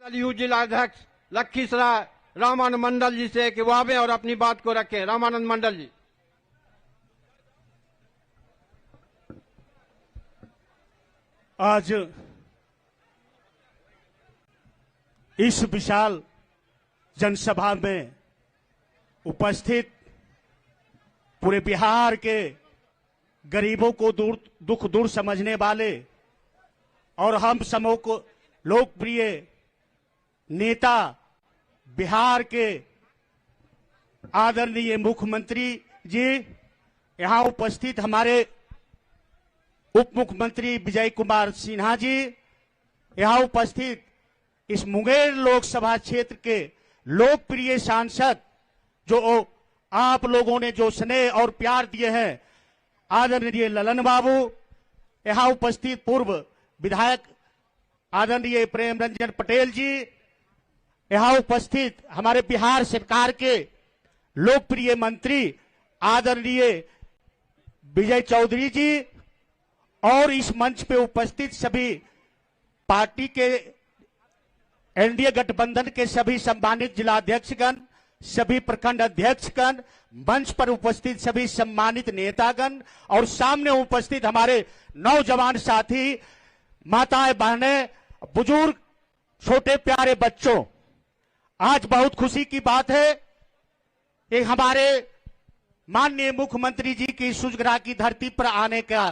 युवा जिलाध्यक्ष लखीसराय रामानंद मंडल जी से कि वह आवे और अपनी बात को रखें। रामानंद मंडल जी। आज इस विशाल जनसभा में उपस्थित पूरे बिहार के गरीबों को दुख दूर समझने वाले और हम समूह को लोकप्रिय नेता बिहार के आदरणीय मुख्यमंत्री जी, यहां उपस्थित हमारे उप मुख्यमंत्री विजय कुमार सिन्हा जी, यहां उपस्थित इस मुंगेर लोकसभा क्षेत्र के लोकप्रिय सांसद जो आप लोगों ने जो स्नेह और प्यार दिए हैं, आदरणीय ललन बाबू, यहां उपस्थित पूर्व विधायक आदरणीय प्रेम रंजन पटेल जी, यहां उपस्थित हमारे बिहार सरकार के लोकप्रिय मंत्री आदरणीय विजय चौधरी जी और इस मंच पे उपस्थित सभी पार्टी के एनडीए गठबंधन के सभी सम्मानित जिलाध्यक्षगण, सभी प्रखंड अध्यक्षगण, मंच पर उपस्थित सभी सम्मानित नेतागण और सामने उपस्थित हमारे नौजवान साथी, माताएं, बहनें, बुजुर्ग, छोटे प्यारे बच्चों, आज बहुत खुशी की बात है कि हमारे माननीय मुख्यमंत्री जी की सुजगरा की धरती पर आने का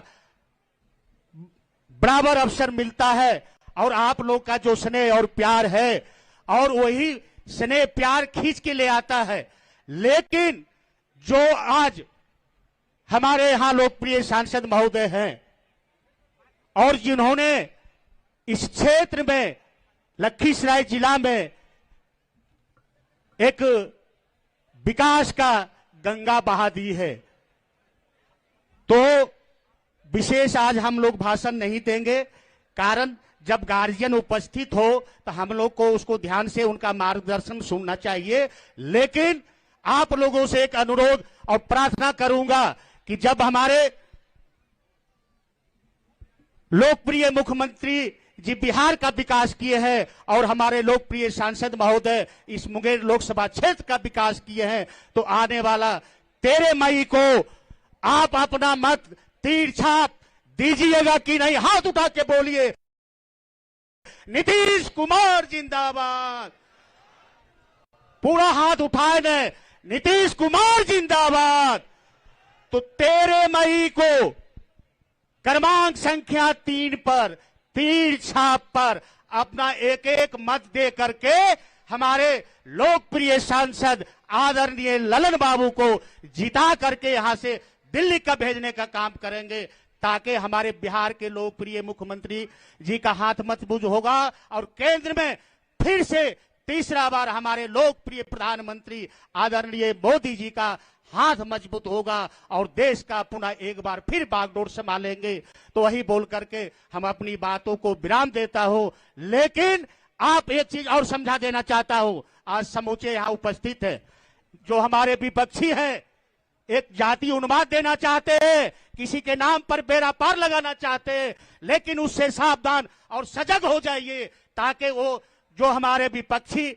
बराबर अवसर मिलता है और आप लोग का जो स्नेह और प्यार है और वही स्नेह प्यार खींच के ले आता है। लेकिन जो आज हमारे यहां लोकप्रिय सांसद महोदय हैं और जिन्होंने इस क्षेत्र में लखीसराय जिला में एक विकास का गंगा बहा दी है, तो विशेष आज हम लोग भाषण नहीं देंगे, कारण जब गार्जियन उपस्थित हो तो हम लोग को उसको ध्यान से उनका मार्गदर्शन सुनना चाहिए। लेकिन आप लोगों से एक अनुरोध और प्रार्थना करूंगा कि जब हमारे लोकप्रिय मुख्यमंत्री जी बिहार का विकास किए हैं और हमारे लोकप्रिय सांसद महोदय इस मुंगेर लोकसभा क्षेत्र का विकास किए हैं, तो आने वाला 13 मई को आप अपना मत तीर छाप दीजिएगा कि नहीं? हाथ उठा के बोलिए, नीतीश कुमार जिंदाबाद। पूरा हाथ उठाए ने, नीतीश कुमार जिंदाबाद। तो 13 मई को क्रमांक संख्या 3 पर तीर छाप पर अपना एक एक मत दे करके हमारे लोकप्रिय सांसद आदरणीय ललन बाबू को जिता करके यहां से दिल्ली का भेजने का काम करेंगे, ताकि हमारे बिहार के लोकप्रिय मुख्यमंत्री जी का हाथ मजबूत होगा और केंद्र में फिर से तीसरा बार हमारे लोकप्रिय प्रधानमंत्री आदरणीय मोदी जी का हाथ मजबूत होगा और देश का पुनः एक बार फिर बागडोर संभालेंगे। तो वही बोल करके हम अपनी बातों को विराम देता हूं। लेकिन आप एक चीज और समझा देना चाहता हूं, आज समूचे यहां उपस्थित है जो हमारे विपक्षी हैं, एक जाति उन्माद देना चाहते हैं, किसी के नाम पर बेड़ा पार लगाना चाहते हैं, लेकिन उससे सावधान और सजग हो जाइए, ताकि वो जो हमारे विपक्षी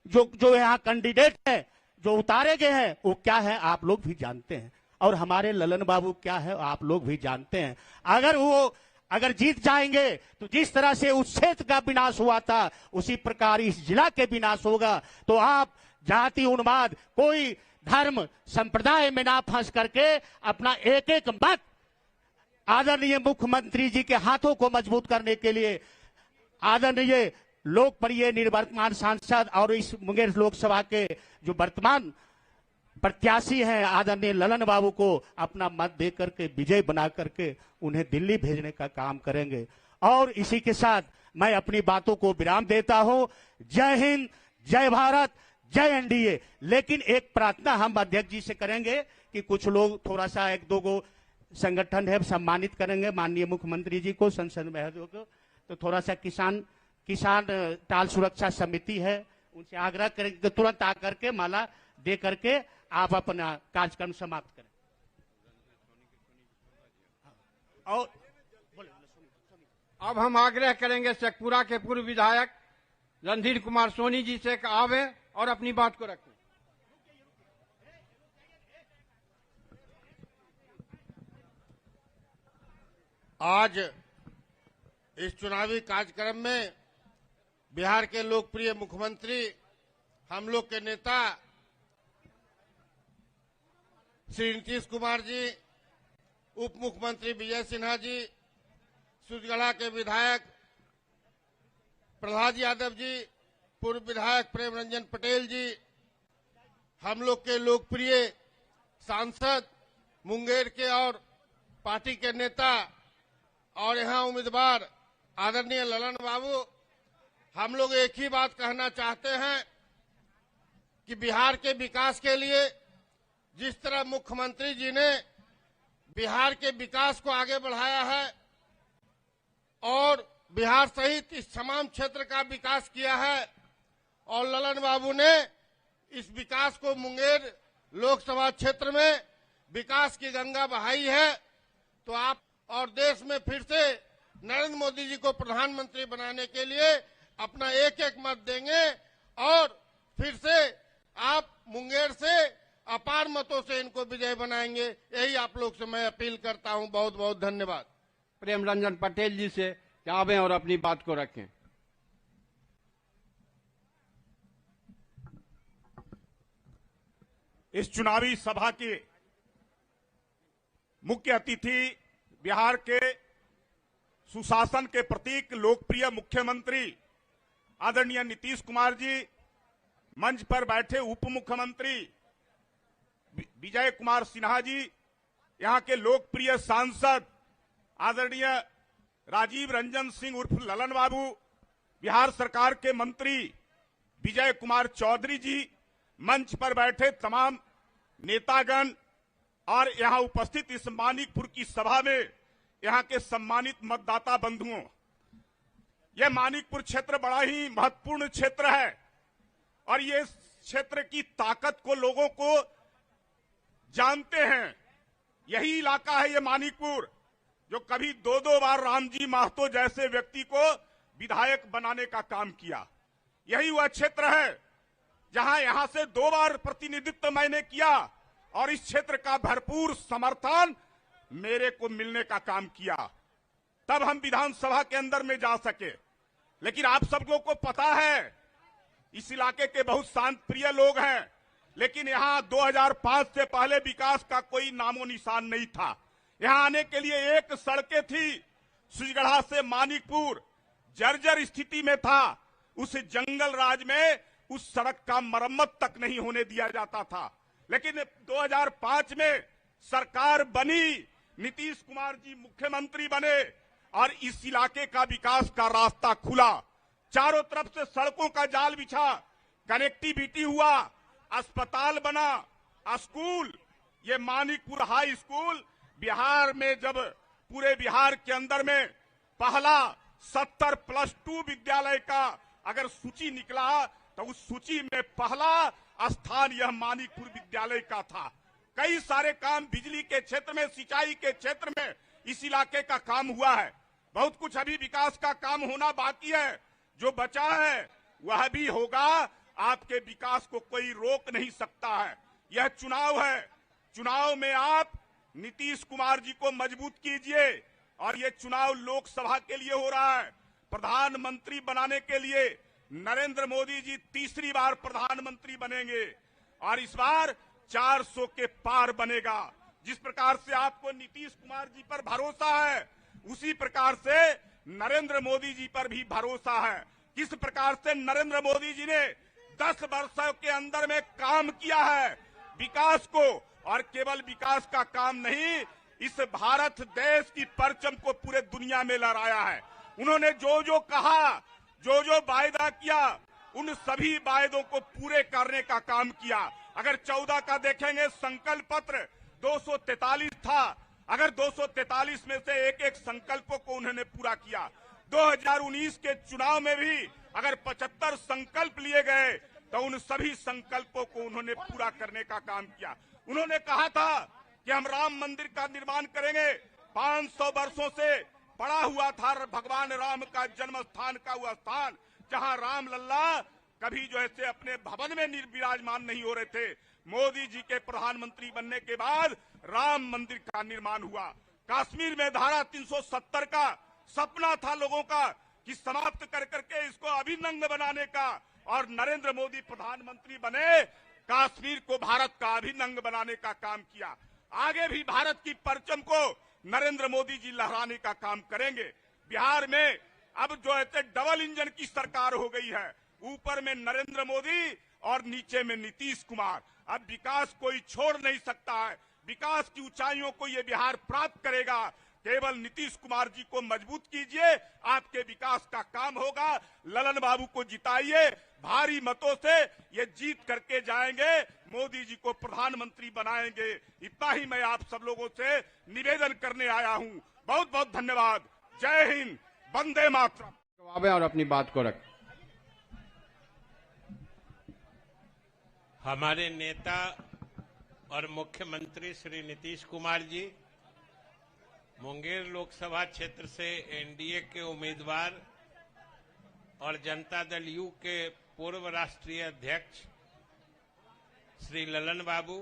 जो यहाँ कैंडिडेट है जो उतारे गए हैं वो क्या है आप लोग भी जानते हैं, और हमारे ललन बाबू क्या है आप लोग भी जानते हैं। अगर जीत जाएंगे तो जिस तरह से उस क्षेत्र का विनाश हुआ था उसी प्रकार इस जिला के विनाश होगा। तो आप जाति उन्माद, कोई धर्म संप्रदाय में ना फंस करके अपना एक एक मत आदरणीय मुख्यमंत्री जी के हाथों को मजबूत करने के लिए आदरणीय लोकप्रिय निवर्तमान सांसद और इस मुंगेर लोकसभा के जो वर्तमान प्रत्याशी हैं आदरणीय ललन बाबू को अपना मत दे करके विजय बना करके उन्हें दिल्ली भेजने का काम करेंगे। और इसी के साथ मैं अपनी बातों को विराम देता हूं। जय हिंद, जय भारत, जय एनडीए। लेकिन एक प्रार्थना हम अध्यक्ष जी से करेंगे कि कुछ लोग थोड़ा सा एक दो गो संगठन है सम्मानित करेंगे माननीय मुख्यमंत्री जी को, संसद में को, तो थोड़ा सा किसान टाल सुरक्षा समिति है उनसे आग्रह करेंगे तुरंत आकर के माला दे करके आप अपना कार्यक्रम समाप्त करें। और अब हम आग्रह करेंगे शेखपुरा के पूर्व विधायक रणधीर कुमार सोनी जी से आवे और अपनी बात को रखें। आज इस चुनावी कार्यक्रम में बिहार के लोकप्रिय मुख्यमंत्री, हम लोग के नेता श्री नीतीश कुमार जी, उप मुख्यमंत्री विजय सिन्हा जी, सूरजगढ़ा के विधायक प्रहलाद यादव जी, पूर्व विधायक प्रेम रंजन पटेल जी, हम लोग के लोकप्रिय सांसद मुंगेर के और पार्टी के नेता और यहाँ उम्मीदवार आदरणीय ललन बाबू, हम लोग एक ही बात कहना चाहते हैं कि बिहार के विकास के लिए जिस तरह मुख्यमंत्री जी ने बिहार के विकास को आगे बढ़ाया है और बिहार सहित इस तमाम क्षेत्र का विकास किया है और ललन बाबू ने इस विकास को मुंगेर लोकसभा क्षेत्र में विकास की गंगा बहाई है, तो आप और देश में फिर से नरेंद्र मोदी जी को प्रधानमंत्री बनाने के लिए अपना एक एक मत देंगे और फिर से आप मुंगेर से अपार मतों से इनको विजय बनाएंगे। यही आप लोग से मैं अपील करता हूं। बहुत बहुत धन्यवाद। प्रेम रंजन पटेल जी से आवे और अपनी बात को रखें। इस चुनावी सभा के मुख्य अतिथि बिहार के सुशासन के प्रतीक लोकप्रिय मुख्यमंत्री आदरणीय नीतीश कुमार जी, मंच पर बैठे उप मुख्यमंत्री विजय कुमार सिन्हा जी, यहां के लोकप्रिय सांसद आदरणीय राजीव रंजन सिंह उर्फ ललन बाबू, बिहार सरकार के मंत्री विजय कुमार चौधरी जी, मंच पर बैठे तमाम नेतागण और यहां उपस्थित इस मानिकपुर की सभा में यहां के सम्मानित मतदाता बंधुओं, यह मानिकपुर क्षेत्र बड़ा ही महत्वपूर्ण क्षेत्र है और ये क्षेत्र की ताकत को लोगों को जानते हैं। यही इलाका है ये मानिकपुर जो कभी दो दो बार रामजी महतो जैसे व्यक्ति को विधायक बनाने का काम किया। यही वह क्षेत्र है जहां यहां से 2 बार प्रतिनिधित्व मैंने किया और इस क्षेत्र का भरपूर समर्थन मेरे को मिलने का काम किया, तब हम विधानसभा के अंदर में जा सके। लेकिन आप सब लोगों को पता है इस इलाके के बहुत शांत प्रिय लोग हैं, लेकिन यहां 2005 से पहले विकास का कोई नामो निशान नहीं था। यहां आने के लिए एक सड़कें थी, सूरजगढ़ा से मानिकपुर जर्जर स्थिति में था। उस जंगल राज में उस सड़क का मरम्मत तक नहीं होने दिया जाता था। लेकिन 2005 में सरकार बनी, नीतीश कुमार जी मुख्यमंत्री बने और इस इलाके का विकास का रास्ता खुला। चारों तरफ से सड़कों का जाल बिछा, कनेक्टिविटी हुआ, अस्पताल बना, स्कूल, ये मानिकपुर हाई स्कूल बिहार में जब पूरे बिहार के अंदर में पहला 70+2 विद्यालय का अगर सूची निकला तो उस सूची में पहला स्थान यह मानिकपुर विद्यालय का था। कई सारे काम बिजली के क्षेत्र में, सिंचाई के क्षेत्र में इस इलाके का काम हुआ है। बहुत कुछ अभी विकास का काम होना बाकी है, जो बचा है वह भी होगा। आपके विकास को कोई रोक नहीं सकता है। यह चुनाव है, चुनाव में आप नीतीश कुमार जी को मजबूत कीजिए और यह चुनाव लोकसभा के लिए हो रहा है। प्रधानमंत्री बनाने के लिए नरेंद्र मोदी जी तीसरी बार प्रधानमंत्री बनेंगे और इस बार 400 के पार बनेगा। जिस प्रकार से आपको नीतीश कुमार जी पर भरोसा है, उसी प्रकार से नरेंद्र मोदी जी पर भी भरोसा है। किस प्रकार से नरेंद्र मोदी जी ने 10 वर्षों के अंदर में काम किया है विकास को, और केवल विकास का काम नहीं, इस भारत देश की परचम को पूरे दुनिया में लहराया है। उन्होंने जो जो कहा, जो जो वायदा किया, उन सभी वायदों को पूरे करने का काम किया। अगर 14 का देखेंगे संकल्प पत्र 243 था, अगर 243 में से एक एक संकल्पों को उन्होंने पूरा किया। 2019 के चुनाव में भी अगर 75 संकल्प लिए गए तो उन सभी संकल्पों को उन्होंने पूरा करने का काम किया। उन्होंने कहा था कि हम राम मंदिर का निर्माण करेंगे। 500 वर्षों से पड़ा हुआ था भगवान राम का जन्म स्थान का हुआ स्थान जहां राम लल्ला कभी जो है अपने भवन में विराजमान नहीं हो रहे थे, मोदी जी के प्रधानमंत्री बनने के बाद राम मंदिर का निर्माण हुआ। कश्मीर में धारा 370 का सपना था लोगों का कि समाप्त कर करके इसको अभिनंग बनाने का, और नरेंद्र मोदी प्रधानमंत्री बने, कश्मीर को भारत का अभिनंग बनाने का काम किया। आगे भी भारत की परचम को नरेंद्र मोदी जी लहराने का काम करेंगे। बिहार में अब जो है डबल इंजन की सरकार हो गई है, ऊपर में नरेंद्र मोदी और नीचे में नीतीश कुमार। अब विकास कोई छोड़ नहीं सकता है, विकास की ऊंचाइयों को ये बिहार प्राप्त करेगा। केवल नीतीश कुमार जी को मजबूत कीजिए, आपके विकास का काम होगा। ललन बाबू को जिताइए, भारी मतों से ये जीत करके जाएंगे, मोदी जी को प्रधानमंत्री बनाएंगे। इतना ही मैं आप सब लोगों से निवेदन करने आया हूं। बहुत बहुत धन्यवाद। जय हिंद, वंदे मातरम। जवाबें और अपनी बात को रखें। हमारे नेता और मुख्यमंत्री श्री नीतीश कुमार जी मुंगेर लोकसभा क्षेत्र से एनडीए के उम्मीदवार और जनता दल यू के पूर्व राष्ट्रीय अध्यक्ष श्री ललन बाबू,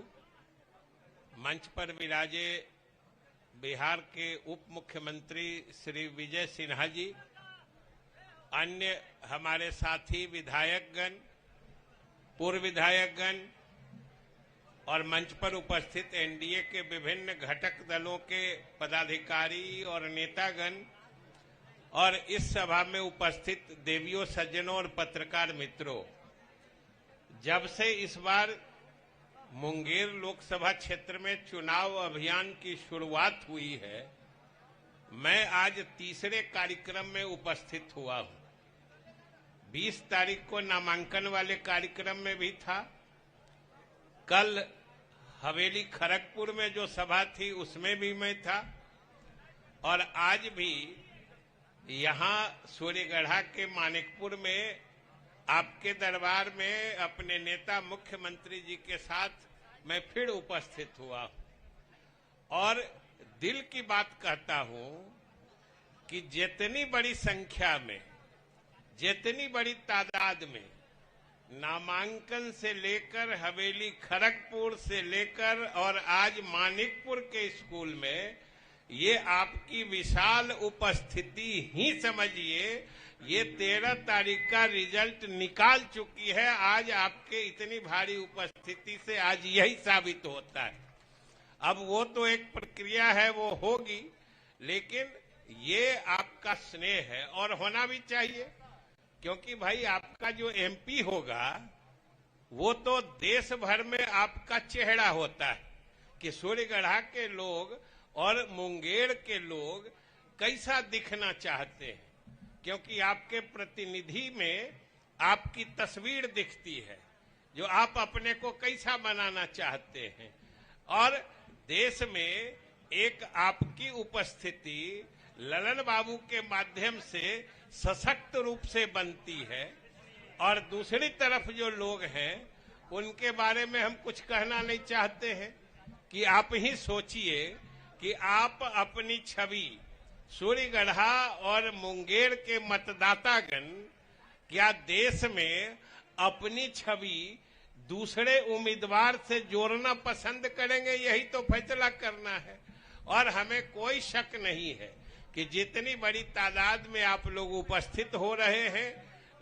मंच पर विराजे बिहार के उप मुख्यमंत्री श्री विजय सिन्हा जी, अन्य हमारे साथी विधायकगण, पूर्व विधायकगण और मंच पर उपस्थित एनडीए के विभिन्न घटक दलों के पदाधिकारी और नेतागण, और इस सभा में उपस्थित देवियों, सज्जनों और पत्रकार मित्रों, जब से इस बार मुंगेर लोकसभा क्षेत्र में चुनाव अभियान की शुरुआत हुई है, मैं आज तीसरे कार्यक्रम में उपस्थित हुआ हूं। 20 तारीख को नामांकन वाले कार्यक्रम में भी था, कल हवेली खड़गपुर में जो सभा थी उसमें भी मैं था, और आज भी यहां सूर्यगढ़ा के मानिकपुर में आपके दरबार में अपने नेता मुख्यमंत्री जी के साथ मैं फिर उपस्थित हुआ और दिल की बात कहता हूं कि जितनी बड़ी संख्या में, जितनी बड़ी तादाद में नामांकन से लेकर हवेली खड़गपुर से लेकर और आज मानिकपुर के स्कूल में ये आपकी विशाल उपस्थिति ही समझिए ये 13 तारीख का रिजल्ट निकाल चुकी है। आज आपके इतनी भारी उपस्थिति से आज यही साबित होता है। अब वो तो एक प्रक्रिया है, वो होगी, लेकिन ये आपका स्नेह है और होना भी चाहिए, क्योंकि भाई आपका जो एमपी होगा वो तो देश भर में आपका चेहरा होता है कि सूर्यगढ़ा के लोग और मुंगेर के लोग कैसा दिखना चाहते हैं, क्योंकि आपके प्रतिनिधि में आपकी तस्वीर दिखती है जो आप अपने को कैसा बनाना चाहते हैं। और देश में एक आपकी उपस्थिति ललन बाबू के माध्यम से सशक्त रूप से बनती है, और दूसरी तरफ जो लोग हैं उनके बारे में हम कुछ कहना नहीं चाहते हैं कि आप ही सोचिए कि आप अपनी छवि सूर्यगढ़ा और मुंगेर के मतदातागण क्या देश में अपनी छवि दूसरे उम्मीदवार से जोड़ना पसंद करेंगे? यही तो फैसला करना है। और हमें कोई शक नहीं है कि जितनी बड़ी तादाद में आप लोग उपस्थित हो रहे हैं,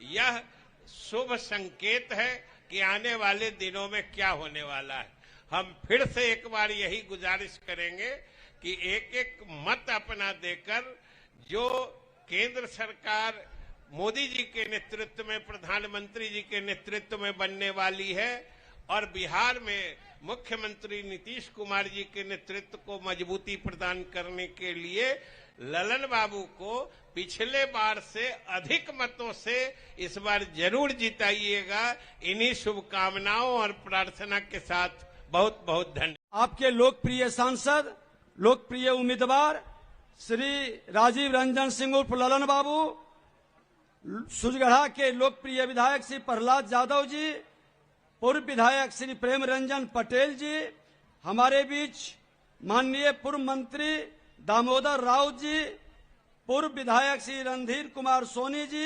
यह शुभ संकेत है कि आने वाले दिनों में क्या होने वाला है। हम फिर से एक बार यही गुजारिश करेंगे कि एक एक मत अपना देकर जो केंद्र सरकार मोदी जी के नेतृत्व में, प्रधानमंत्री जी के नेतृत्व में बनने वाली है, और बिहार में मुख्यमंत्री नीतीश कुमार जी के नेतृत्व को मजबूती प्रदान करने के लिए ललन बाबू को पिछले बार से अधिक मतों से इस बार जरूर जिताइएगा। इन्हीं शुभकामनाओं और प्रार्थना के साथ बहुत बहुत धन्यवाद। आपके लोकप्रिय सांसद, लोकप्रिय उम्मीदवार श्री राजीव रंजन सिंह उर्फ ललन बाबू, सूर्यगढ़ा के लोकप्रिय विधायक श्री प्रहलाद यादव जी, पूर्व विधायक श्री प्रेम रंजन पटेल जी, हमारे बीच माननीय पूर्व मंत्री दामोदर राउत जी, पूर्व विधायक श्री रणधीर कुमार सोनी जी,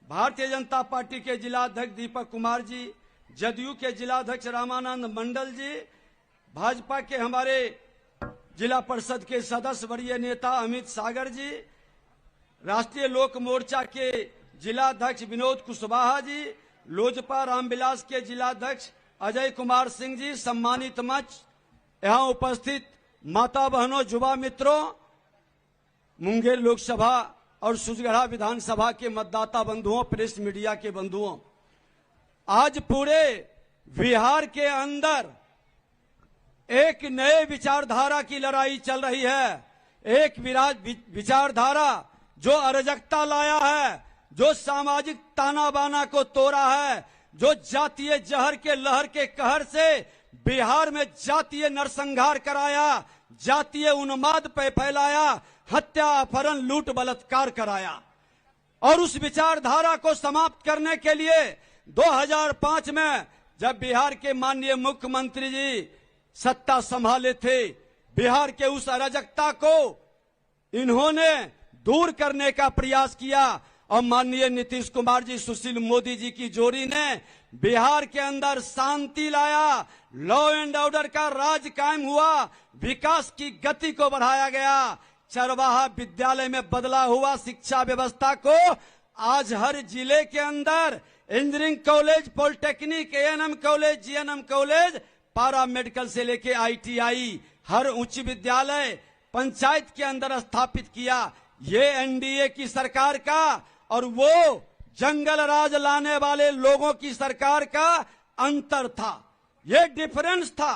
भारतीय जनता पार्टी के जिलाध्यक्ष दीपक कुमार जी, जदयू के जिलाध्यक्ष रामानंद मंडल जी, भाजपा के हमारे जिला परिषद के सदस्य वरीय नेता अमित सागर जी, राष्ट्रीय लोक मोर्चा के जिलाध्यक्ष विनोद कुशवाहा जी, लोजपा रामविलास के जिलाध्यक्ष अजय कुमार सिंह जी, सम्मानित मंच, यहाँ उपस्थित माता बहनों, युवा मित्रों, मुंगेर लोकसभा और सुजगढ़ा विधानसभा के मतदाता बंधुओं, प्रेस मीडिया के बंधुओं, आज पूरे बिहार के अंदर एक नए विचारधारा की लड़ाई चल रही है। एक विचारधारा जो अराजकता लाया है, जो सामाजिक ताना बाना को तोड़ा है, जो जातीय जहर के लहर के कहर से बिहार में जातीय नरसंहार कराया, जातीय उन्माद पे फैलाया, हत्या, अपहरण, लूट, बलात्कार कराया। और उस विचारधारा को समाप्त करने के लिए 2005 में जब बिहार के माननीय मुख्यमंत्री जी सत्ता संभाले थे, बिहार के उस अराजकता को इन्होंने दूर करने का प्रयास किया और माननीय नीतीश कुमार जी, सुशील मोदी जी की जोड़ी ने बिहार के अंदर शांति लाया, लॉ एंड ऑर्डर का राज कायम हुआ, विकास की गति को बढ़ाया गया, चरवाहा विद्यालय में बदला हुआ शिक्षा व्यवस्था को आज हर जिले के अंदर engineering college, polytechnic, ANM college, GNM college, पारा मेडिकल से लेके आईटीआई, हर उच्च विद्यालय पंचायत के अंदर स्थापित किया। ये एनडीए की सरकार का और वो जंगल राज लाने वाले लोगों की सरकार का अंतर था, ये डिफरेंस था।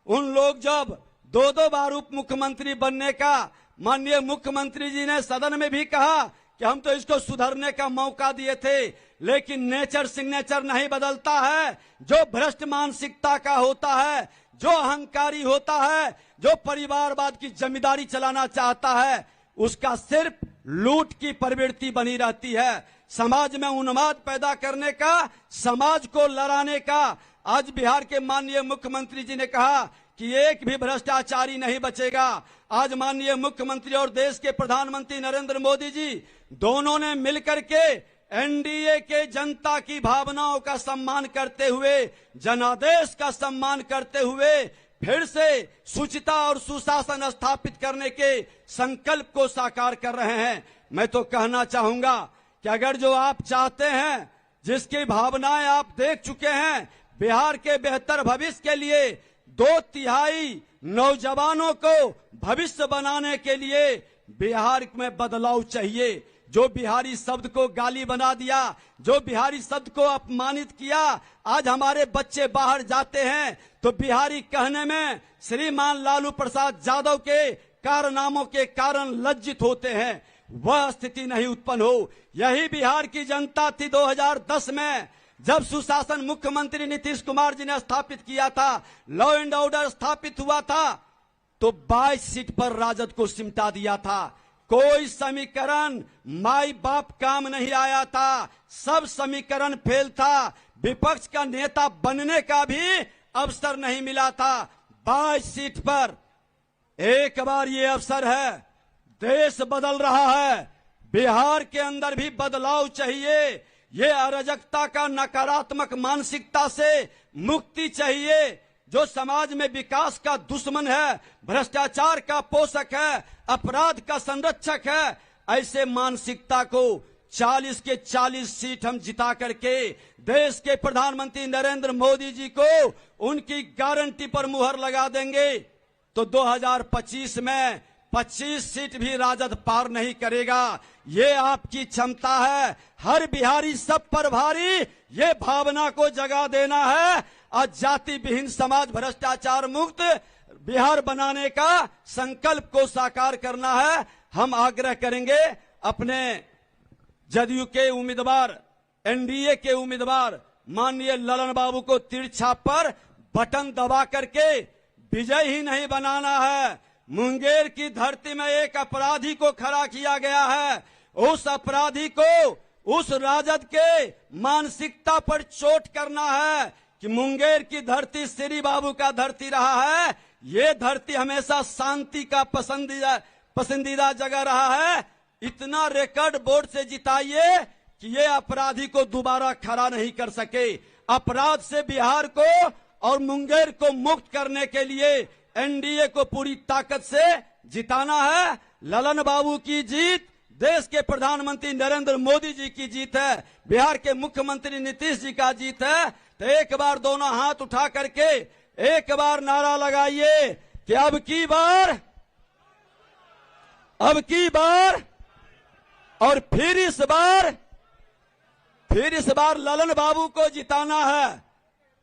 उन लोग जब दो बार उप मुख्यमंत्री बनने का माननीय मुख्यमंत्री जी ने सदन में भी कहा कि हम तो इसको सुधरने का मौका दिए थे, लेकिन नेचर सिग्नेचर नहीं बदलता है। जो भ्रष्ट मानसिकता का होता है, जो अहंकारी होता है, जो परिवारवाद की जमींदारी चलाना चाहता है, उसका सिर्फ लूट की प्रवृत्ति बनी रहती है। समाज में उन्माद पैदा करने का, समाज को लड़ाने का। आज बिहार के माननीय मुख्यमंत्री जी ने कहा कि एक भी भ्रष्टाचारी नहीं बचेगा। आज माननीय मुख्यमंत्री और देश के प्रधानमंत्री नरेंद्र मोदी जी दोनों ने मिलकर के एनडीए के जनता की भावनाओं का सम्मान करते हुए, जनादेश का सम्मान करते हुए फिर से शुचिता और सुशासन स्थापित करने के संकल्प को साकार कर रहे हैं। मैं तो कहना चाहूंगा कि अगर जो आप चाहते हैं, जिसकी भावनाएं आप देख चुके हैं, बिहार के बेहतर भविष्य के लिए 2/3 नौजवानों को भविष्य बनाने के लिए बिहार में बदलाव चाहिए। जो बिहारी शब्द को गाली बना दिया, जो बिहारी शब्द को अपमानित किया, आज हमारे बच्चे बाहर जाते हैं तो बिहारी कहने में श्रीमान लालू प्रसाद यादव के कारनामों के कारण लज्जित होते हैं। वह स्थिति नहीं उत्पन्न हो। यही बिहार की जनता थी 2010 में जब सुशासन मुख्यमंत्री नीतीश कुमार जी ने स्थापित किया था, लॉ एंड ऑर्डर स्थापित हुआ था, तो 22 सीट पर राजद को सिमटा दिया था। कोई समीकरण माई बाप काम नहीं आया था, सब समीकरण फेल था। विपक्ष का नेता बनने का भी अवसर नहीं मिला था। 22 सीट पर एक बार ये अवसर है। देश बदल रहा है, बिहार के अंदर भी बदलाव चाहिए। ये अराजकता का नकारात्मक मानसिकता से मुक्ति चाहिए। जो समाज में विकास का दुश्मन है, भ्रष्टाचार का पोषक है, अपराध का संरक्षक है, ऐसे मानसिकता को 40 के 40 सीट हम जिता करके देश के प्रधानमंत्री नरेंद्र मोदी जी को उनकी गारंटी पर मुहर लगा देंगे तो 2025 में 25 सीट भी राजद पार नहीं करेगा। ये आपकी क्षमता है। हर बिहारी सब पर भारी, ये भावना को जगा देना है और जाति विहीन समाज, भ्रष्टाचार मुक्त बिहार बनाने का संकल्प को साकार करना है। हम आग्रह करेंगे अपने जदयू के उम्मीदवार, एनडीए के उम्मीदवार माननीय ललन बाबू को तिरछा पर बटन दबा करके विजय ही नहीं बनाना है। मुंगेर की धरती में एक अपराधी को खड़ा किया गया है। उस अपराधी को, उस राजद के मानसिकता पर चोट करना है कि मुंगेर की धरती श्री बाबू का धरती रहा है। ये धरती हमेशा शांति का पसंदीदा जगह रहा है। इतना रिकॉर्ड बोर्ड से जिताइए कि ये अपराधी को दोबारा खड़ा नहीं कर सके। अपराध से बिहार को और मुंगेर को मुक्त करने के लिए एनडीए को पूरी ताकत से जिताना है। ललन बाबू की जीत, देश के प्रधानमंत्री नरेंद्र मोदी जी की जीत है, बिहार के मुख्यमंत्री नीतीश जी का जीत है। तो एक बार दोनों हाथ उठा करके एक बार नारा लगाइए कि अब की बार और फिर इस बार ललन बाबू को जिताना है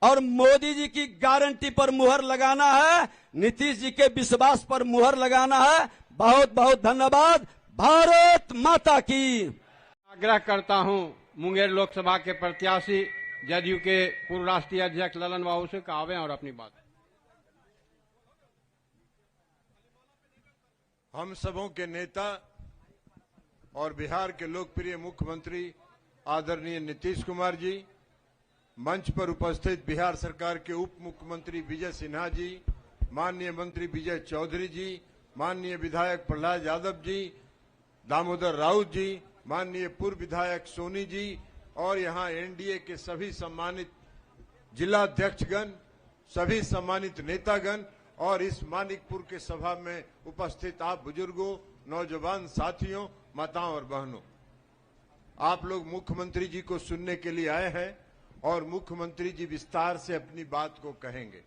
और मोदी जी की गारंटी पर मुहर लगाना है, नीतीश जी के विश्वास पर मुहर लगाना है। बहुत बहुत धन्यवाद। भारत माता की। आग्रह करता हूं मुंगेर लोकसभा के प्रत्याशी जदयू के पूर्व राष्ट्रीय अध्यक्ष ललन बाबू से आवें और अपनी बात। हम सबों के नेता और बिहार के लोकप्रिय मुख्यमंत्री आदरणीय नीतीश कुमार जी, मंच पर उपस्थित बिहार सरकार के उप मुख्यमंत्री विजय सिन्हा जी, माननीय मंत्री विजय चौधरी जी, माननीय विधायक प्रहलाद यादव जी, दामोदर राउत जी, माननीय पूर्व विधायक सोनी जी और यहाँ एनडीए के सभी सम्मानित जिलाध्यक्षगण, सभी सम्मानित नेतागण और इस मानिकपुर के सभा में उपस्थित आप बुजुर्गों, नौजवान साथियों, माताओं और बहनों, आप लोग मुख्यमंत्री जी को सुनने के लिए आए हैं और मुख्यमंत्री जी विस्तार से अपनी बात को कहेंगे।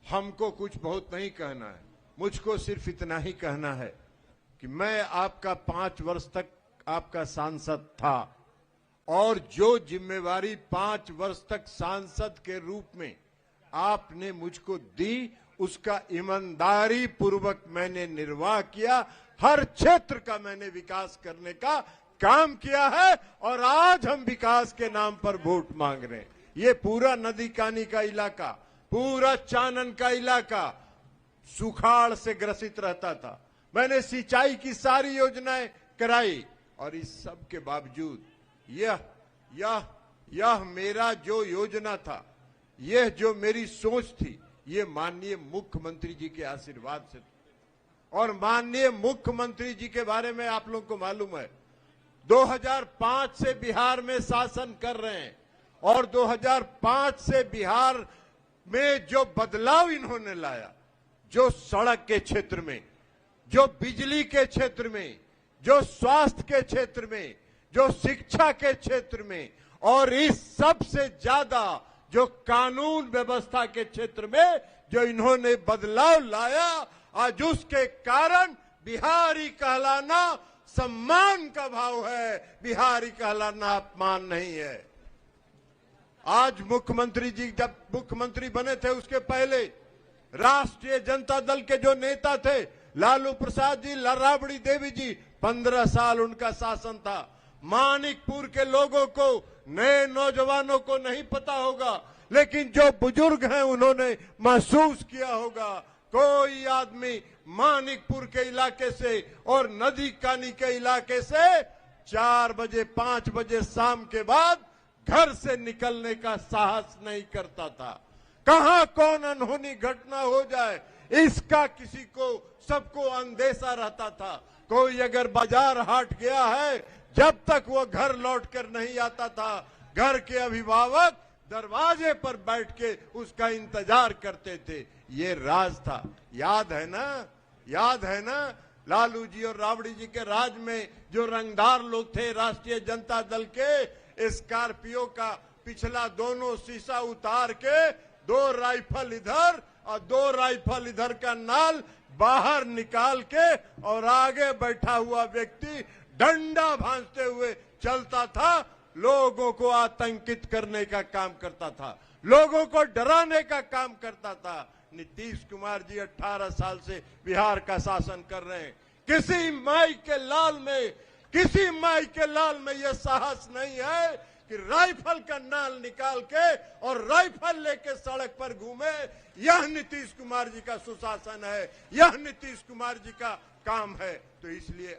हमको कुछ बहुत नहीं कहना है, मुझको सिर्फ इतना ही कहना है कि मैं आपका 5 वर्ष तक आपका सांसद था और जो जिम्मेवारी 5 वर्ष तक सांसद के रूप में आपने मुझको दी, उसका ईमानदारी पूर्वक मैंने निर्वाह किया। हर क्षेत्र का मैंने विकास करने का काम किया है और आज हम विकास के नाम पर वोट मांग रहे हैं। ये पूरा नदी कानी का इलाका, पूरा चानन का इलाका सुखाड़ से ग्रसित रहता था। मैंने सिंचाई की सारी योजनाएं कराई और इस सब के बावजूद यह मेरा जो योजना था, यह जो मेरी सोच थी, ये माननीय मुख्यमंत्री जी के आशीर्वाद से। और माननीय मुख्यमंत्री जी के बारे में आप लोगों को मालूम है, 2005 से बिहार में शासन कर रहे हैं और 2005 से बिहार में जो बदलाव इन्होंने लाया, जो सड़क के क्षेत्र में, जो बिजली के क्षेत्र में, जो स्वास्थ्य के क्षेत्र में, जो शिक्षा के क्षेत्र में और इस सबसे ज्यादा जो कानून व्यवस्था के क्षेत्र में जो इन्होंने बदलाव लाया, आज उसके कारण बिहारी कहलाना सम्मान का भाव है, बिहारी कहलाना अपमान नहीं है। आज मुख्यमंत्री जी जब मुख्यमंत्री बने थे, उसके पहले राष्ट्रीय जनता दल के जो नेता थे, लालू प्रसाद जी, राबड़ी देवी जी, 15 साल उनका शासन था। मानिकपुर के लोगों को, नए नौजवानों को नहीं पता होगा, लेकिन जो बुजुर्ग हैं उन्होंने महसूस किया होगा। कोई आदमी मानिकपुर के इलाके से और नदी कानी के इलाके से 4 बजे 5 बजे शाम के बाद घर से निकलने का साहस नहीं करता था। कहां कौन अनहोनी घटना हो जाए, इसका किसी को, सबको अंदेशा रहता था। कोई अगर बाजार हाट गया है, जब तक वो घर लौट कर नहीं आता था, घर के अभिभावक दरवाजे पर बैठ के उसका इंतजार करते थे। ये राज था, याद है ना लालू जी और राबड़ी जी के राज में जो रंगदार लोग थे राष्ट्रीय जनता दल के, स्कॉर्पियो का पिछला दोनों शीशा उतार के 2 राइफल इधर और 2 राइफल इधर का नाल बाहर निकाल के और आगे बैठा हुआ व्यक्ति डंडा भांजते हुए चलता था, लोगों को आतंकित करने का काम करता था, लोगों को डराने का काम करता था। नीतीश कुमार जी 18 साल से बिहार का शासन कर रहे हैं। किसी माई के लाल में यह साहस नहीं है कि राइफल का नाल निकाल के और राइफल लेके सड़क पर घूमे। यह नीतीश कुमार जी का सुशासन है, यह नीतीश कुमार जी का काम है। तो इसलिए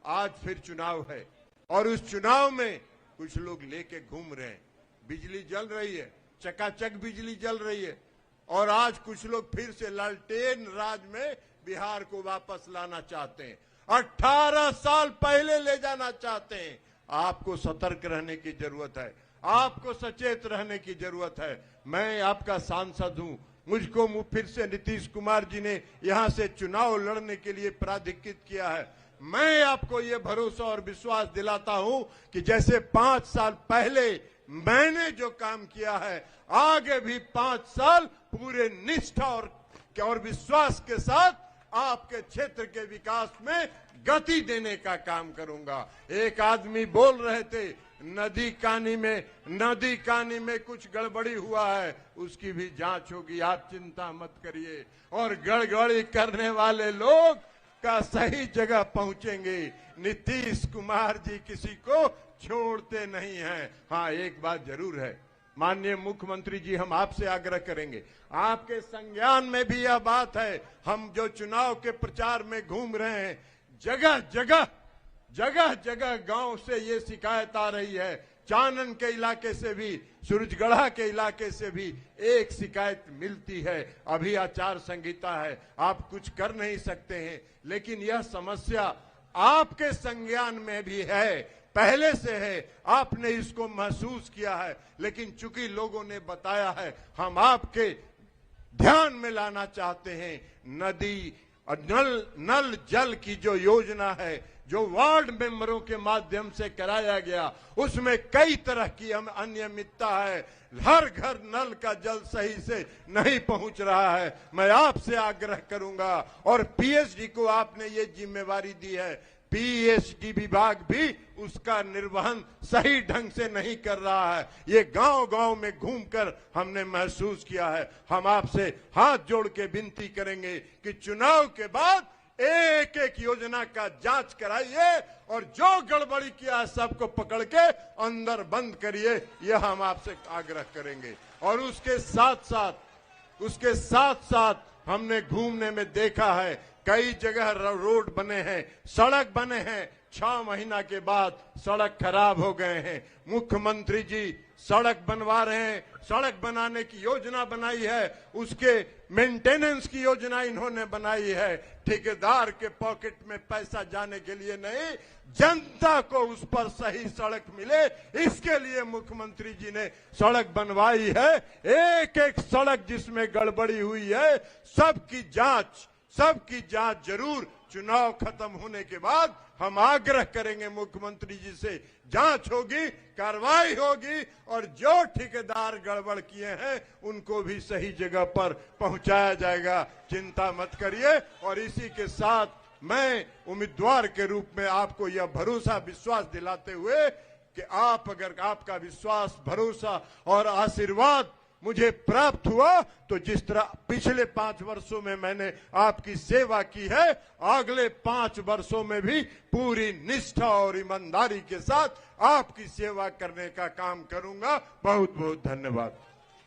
आज फिर चुनाव है और उस चुनाव में कुछ लोग लेके घूम रहे हैं। बिजली जल रही है, चकाचक बिजली जल रही है और आज कुछ लोग फिर से लालटेन राज में बिहार को वापस लाना चाहते हैं। 18 साल पहले ले जाना चाहते हैं। आपको सतर्क रहने की जरूरत है, आपको सचेत रहने की जरूरत है। मैं आपका सांसद हूं, मुझको फिर से नीतीश कुमार जी ने यहां से चुनाव लड़ने के लिए प्राधिकृत किया है। मैं आपको ये भरोसा और विश्वास दिलाता हूं कि जैसे 5 साल पहले मैंने जो काम किया है, आगे भी 5 साल पूरे निष्ठा और विश्वास के साथ आपके क्षेत्र के विकास में गति देने का काम करूंगा। एक आदमी बोल रहे थे नदी कानी में कुछ गड़बड़ी हुआ है, उसकी भी जांच होगी, आप चिंता मत करिए। और गड़बड़ी करने वाले लोग का सही जगह पहुंचेंगे। नीतीश कुमार जी किसी को छोड़ते नहीं हैं। हाँ, एक बात जरूर है, माननीय मुख्यमंत्री जी, हम आपसे आग्रह करेंगे, आपके संज्ञान में भी यह बात है। हम जो चुनाव के प्रचार में घूम रहे हैं, जगह जगह गांव से ये शिकायत आ रही है, चानन के इलाके से भी, सूरजगढ़ा के इलाके से भी एक शिकायत मिलती है। अभी आचार संहिता है, आप कुछ कर नहीं सकते हैं, लेकिन यह समस्या आपके संज्ञान में भी है, पहले से है, आपने इसको महसूस किया है। लेकिन चूंकि लोगों ने बताया है, हम आपके ध्यान में लाना चाहते हैं। नदी और नल जल की जो योजना है, जो वार्ड मेंबरों के माध्यम से कराया गया, उसमें कई तरह की अनियमितता है। हर घर नल का जल सही से नहीं पहुंच रहा है। मैं आपसे आग्रह करूंगा, और पीएचडी को आपने ये जिम्मेवारी दी है, पीएचडी विभाग भी उसका निर्वहन सही ढंग से नहीं कर रहा है। ये गांव-गांव में घूमकर हमने महसूस किया है। हम आपसे हाथ जोड़ के विनती करेंगे कि चुनाव के बाद एक एक योजना का जांच कराइए, और जो गड़बड़ी किया है सबको पकड़ के अंदर बंद करिए, यह हम आपसे आग्रह करेंगे। और उसके साथ साथ हमने घूमने में देखा है, कई जगह रोड बने हैं, सड़क बने हैं, 6 महीना के बाद सड़क खराब हो गए हैं। मुख्यमंत्री जी सड़क बनवा रहे हैं, सड़क बनाने की योजना बनाई है, उसके मेंटेनेंस की योजना इन्होंने बनाई है। ठेकेदार के पॉकेट में पैसा जाने के लिए नहीं, जनता को उस पर सही सड़क मिले, इसके लिए मुख्यमंत्री जी ने सड़क बनवाई है। एक एक सड़क जिसमें गड़बड़ी हुई है, सबकी जांच जरूर चुनाव खत्म होने के बाद हम आग्रह करेंगे मुख्यमंत्री जी से, जांच होगी, कार्रवाई होगी, और जो ठेकेदार गड़बड़ किए हैं उनको भी सही जगह पर पहुंचाया जाएगा। चिंता मत करिए। और इसी के साथ मैं उम्मीदवार के रूप में आपको यह भरोसा विश्वास दिलाते हुए कि अगर आपका विश्वास, भरोसा और आशीर्वाद मुझे प्राप्त हुआ, तो जिस तरह पिछले 5 वर्षों में मैंने आपकी सेवा की है, अगले 5 वर्षों में भी पूरी निष्ठा और ईमानदारी के साथ आपकी सेवा करने का काम करूंगा। बहुत बहुत धन्यवाद।